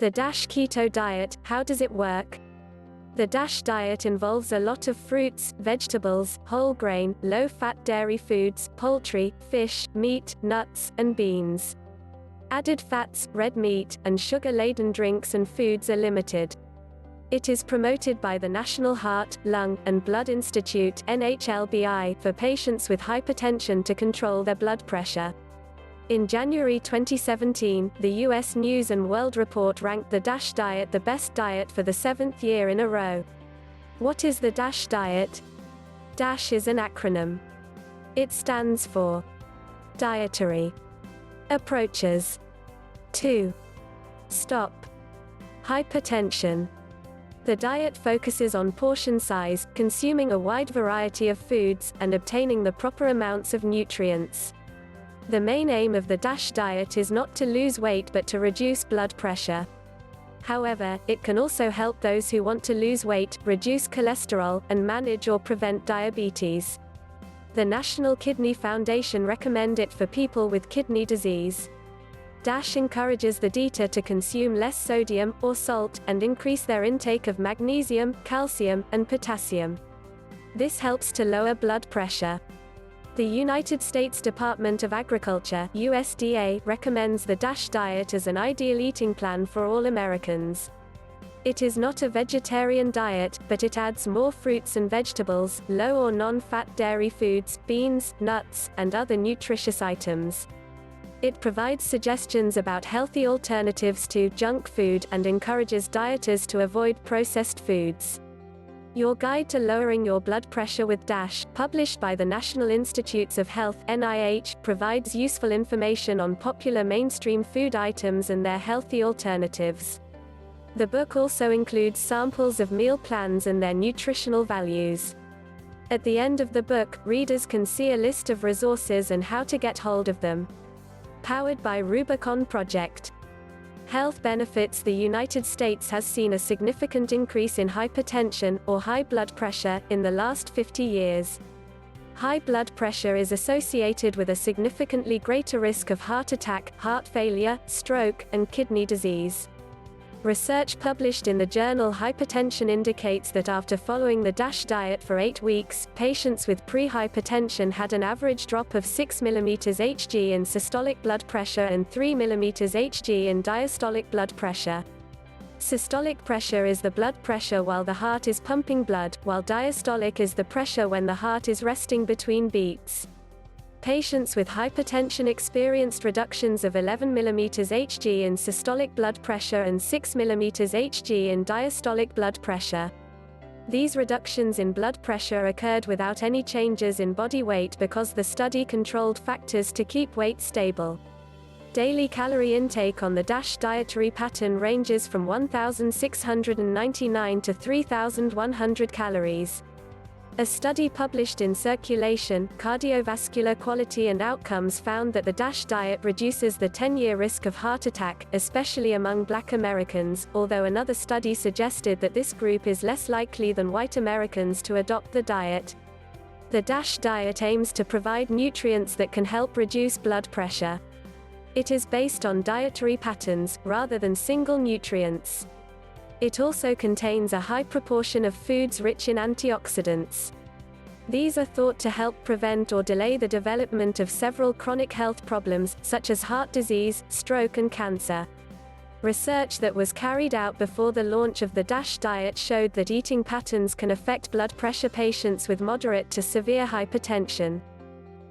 The DASH Keto Diet, how does it work? The DASH diet involves a lot of fruits, vegetables, whole grain, low-fat dairy foods, poultry, fish, meat, nuts, and beans. Added fats, red meat, and sugar-laden drinks and foods are limited. It is promoted by the National Heart, Lung, and Blood Institute (NHLBI) for patients with hypertension to control their blood pressure. In January 2017, the U.S. News & World Report ranked the DASH diet the best diet for the 7th year in a row. What is the DASH diet? DASH is an acronym. It stands for Dietary Approaches to Stop Hypertension. The diet focuses on portion size, consuming a wide variety of foods, and obtaining the proper amounts of nutrients. The main aim of the DASH diet is not to lose weight but to reduce blood pressure. However, it can also help those who want to lose weight, reduce cholesterol, and manage or prevent diabetes. The National Kidney Foundation recommend it for people with kidney disease. DASH encourages the eater to consume less sodium, or salt, and increase their intake of magnesium, calcium, and potassium. This helps to lower blood pressure. The United States Department of Agriculture (USDA) recommends the DASH diet as an ideal eating plan for all Americans. It is not a vegetarian diet, but it adds more fruits and vegetables, low or non-fat dairy foods, beans, nuts, and other nutritious items. It provides suggestions about healthy alternatives to junk food and encourages dieters to avoid processed foods. Your Guide to Lowering Your Blood Pressure with DASH, published by the National Institutes of Health (NIH), provides useful information on popular mainstream food items and their healthy alternatives. The book also includes samples of meal plans and their nutritional values. At the end of the book, readers can see a list of resources and how to get hold of them. Powered by Rubicon Project. Health benefits. The United States has seen a significant increase in hypertension, or high blood pressure, in the last 50 years. High blood pressure is associated with a significantly greater risk of heart attack, heart failure, stroke, and kidney disease. Research published in the journal Hypertension indicates that after following the DASH diet for 8 weeks, patients with pre-hypertension had an average drop of 6 mmHg in systolic blood pressure and 3 mmHg in diastolic blood pressure. Systolic pressure is the blood pressure while the heart is pumping blood, while diastolic is the pressure when the heart is resting between beats. Patients with hypertension experienced reductions of 11 mmHg in systolic blood pressure and 6 mmHg in diastolic blood pressure. These reductions in blood pressure occurred without any changes in body weight because the study controlled factors to keep weight stable. Daily calorie intake on the DASH dietary pattern ranges from 1,699 to 3,100 calories. A study published in Circulation, Cardiovascular Quality and Outcomes found that the DASH diet reduces the 10-year risk of heart attack, especially among Black Americans, although another study suggested that this group is less likely than white Americans to adopt the diet. The DASH diet aims to provide nutrients that can help reduce blood pressure. It is based on dietary patterns, rather than single nutrients. It also contains a high proportion of foods rich in antioxidants. These are thought to help prevent or delay the development of several chronic health problems, such as heart disease, stroke and cancer. Research that was carried out before the launch of the DASH diet showed that eating patterns can affect blood pressure patients with moderate to severe hypertension.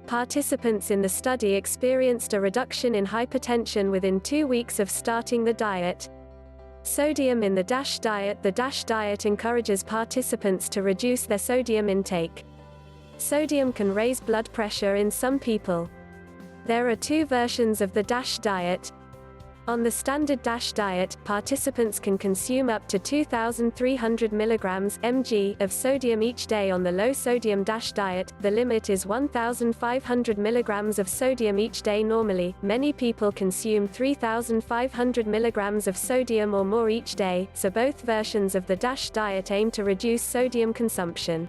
Participants in the study experienced a reduction in hypertension within 2 weeks of starting the diet. Sodium in the DASH diet. The DASH diet encourages participants to reduce their sodium intake. Sodium can raise blood pressure in some people. There are 2 versions of the DASH diet. On the standard DASH diet, participants can consume up to 2,300 mg/mg of sodium each day. On the low-sodium DASH diet, the limit is 1,500 mg of sodium each day. Normally, many people consume 3,500 mg of sodium or more each day, so both versions of the DASH diet aim to reduce sodium consumption.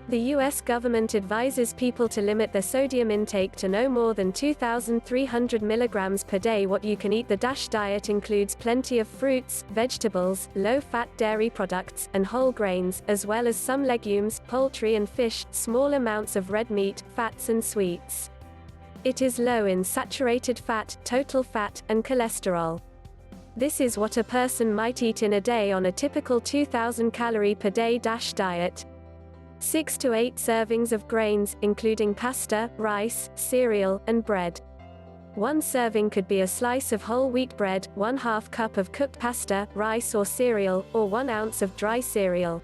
The US government advises people to limit their sodium intake to no more than 2,300 milligrams per day. What you can eat. The DASH diet includes plenty of fruits, vegetables, low-fat dairy products, and whole grains, as well as some legumes, poultry and fish, small amounts of red meat, fats and sweets. It is low in saturated fat, total fat, and cholesterol. This is what a person might eat in a day on a typical 2,000 calorie per day DASH diet. 6 to 8 servings of grains, including pasta, rice, cereal, and bread. One serving could be a slice of whole wheat bread, 1/2 cup of cooked pasta, rice or cereal, or 1 ounce of dry cereal.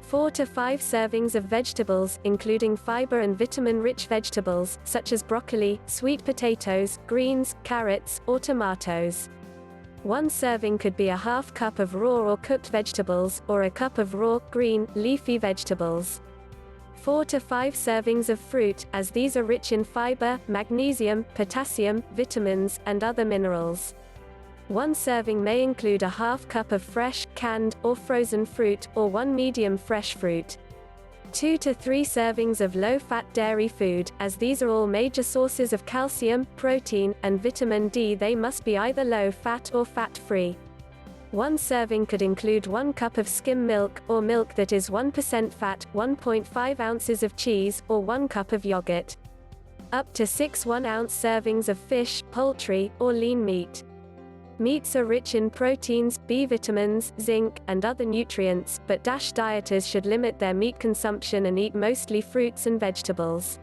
4 to 5 servings of vegetables, including fiber and vitamin-rich vegetables, such as broccoli, sweet potatoes, greens, carrots, or tomatoes. One serving could be a 1/2 cup of raw or cooked vegetables, or a cup of raw, green, leafy vegetables. 4 to 5 servings of fruit, as these are rich in fiber, magnesium, potassium, vitamins, and other minerals. One serving may include a 1/2 cup of fresh, canned, or frozen fruit, or 1 medium fresh fruit. 2 to 3 servings of low-fat dairy food, as these are all major sources of calcium, protein, and vitamin D. They must be either low-fat or fat-free. One serving could include 1 cup of skim milk, or milk that is 1% fat, 1.5 ounces of cheese, or 1 cup of yogurt. Up to 6 1-ounce servings of fish, poultry, or lean meat. Meats are rich in proteins, B vitamins, zinc, and other nutrients, but DASH dieters should limit their meat consumption and eat mostly fruits and vegetables.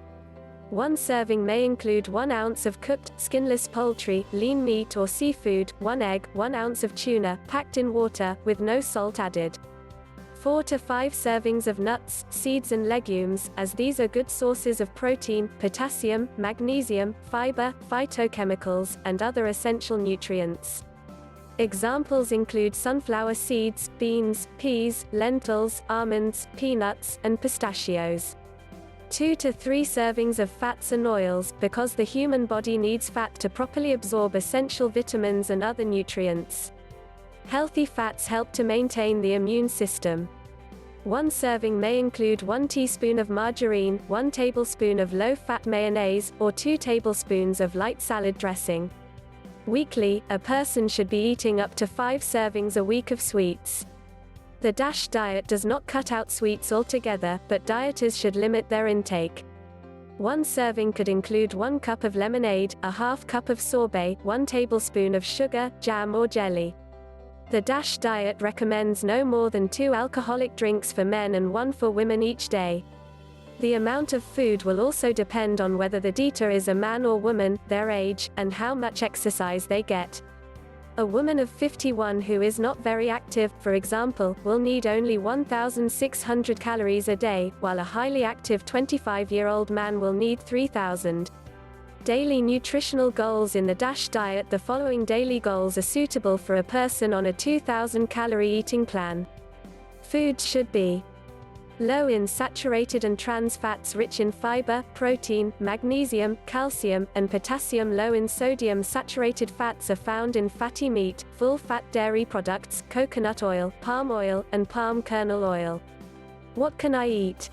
One serving may include 1 ounce of cooked, skinless poultry, lean meat or seafood, 1 egg, 1 ounce of tuna, packed in water, with no salt added. 4 to 5 servings of nuts, seeds and legumes, as these are good sources of protein, potassium, magnesium, fiber, phytochemicals, and other essential nutrients. Examples include sunflower seeds, beans, peas, lentils, almonds, peanuts, and pistachios. 2 to 3 servings of fats and oils, because the human body needs fat to properly absorb essential vitamins and other nutrients. Healthy fats help to maintain the immune system. One serving may include 1 teaspoon of margarine, 1 tablespoon of low-fat mayonnaise, or 2 tablespoons of light salad dressing. Weekly, a person should be eating up to 5 servings a week of sweets. The DASH diet does not cut out sweets altogether, but dieters should limit their intake. One serving could include 1 cup of lemonade, a 1/2 cup of sorbet, 1 tablespoon of sugar, jam or jelly. The DASH diet recommends no more than 2 alcoholic drinks for men and 1 for women each day. The amount of food will also depend on whether the eater is a man or woman, their age, and how much exercise they get. A woman of 51 who is not very active, for example, will need only 1,600 calories a day, while a highly active 25-year-old man will need 3,000. Daily nutritional goals in the DASH diet. The following daily goals are suitable for a person on a 2,000-calorie eating plan. Foods should be low in saturated and trans fats, rich in fiber, protein, magnesium, calcium, and potassium. Low in sodium. Saturated fats are found in fatty meat, full-fat dairy products, coconut oil, palm oil, and palm kernel oil. What can I eat?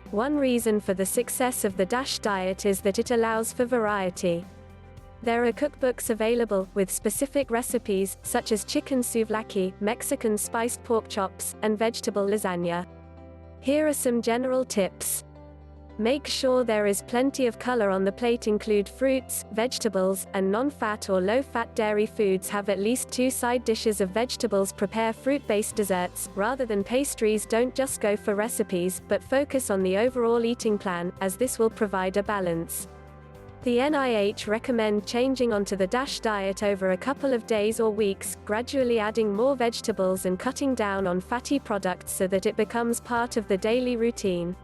One reason for the success of the DASH diet is that it allows for variety. There are cookbooks available, with specific recipes, such as chicken souvlaki, Mexican spiced pork chops, and vegetable lasagna. Here are some general tips. Make sure there is plenty of color on the plate. Include fruits, vegetables, and non-fat or low-fat dairy foods. Have at least 2 side dishes of vegetables. Prepare fruit-based desserts, rather than pastries. Don't just go for recipes, but focus on the overall eating plan, as this will provide a balance. The NIH recommend changing onto the DASH diet over a couple of days or weeks, gradually adding more vegetables and cutting down on fatty products so that it becomes part of the daily routine.